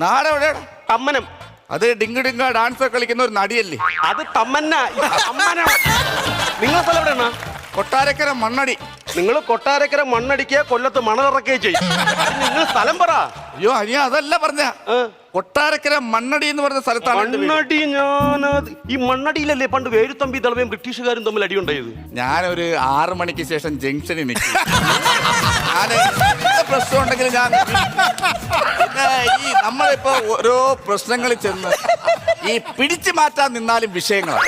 നാടെവിടെയാണ്? തമ്മനം. അത് Ding Ding dance കളിക്കുന്ന ഒരു നടിയല്ലേ? അത് തമ്മന്ന. നിങ്ങളെ സ്ഥലം എവിടെയാണ്? കൊട്ടാരക്കര മണ്ണടി. നിങ്ങൾ കൊട്ടാരക്കര മണ്ണടിക്കുക, കൊല്ലത്ത് മണലിറക്കുകയും ചെയ്യും. നിങ്ങൾ സ്ഥലം പറ. അയ്യോ അനിയ അതല്ല പറഞ്ഞ, കൊട്ടാരക്കര മണ്ണടി എന്ന് പറഞ്ഞ സ്ഥലത്താണ്. മണ്ണടി. ഞാനത് ഈ മണ്ണടിയിലല്ലേ പണ്ട് വേലുത്തമ്പി ദളവയും ബ്രിട്ടീഷുകാരും തമ്മിൽ അടിയുണ്ടായത്? ഞാനൊരു 6 മണിക്ക് ശേഷം ജംഗ്ഷനിൽ നിൽക്കും. പ്രശ്നം ഉണ്ടെങ്കിൽ ഞാൻ ഈ നമ്മളിപ്പോ ഓരോ പ്രശ്നങ്ങളിൽ ചെന്ന് ഈ പിടിച്ചു മാറ്റാൻ നിന്നാലും വിഷയങ്ങളാണ്.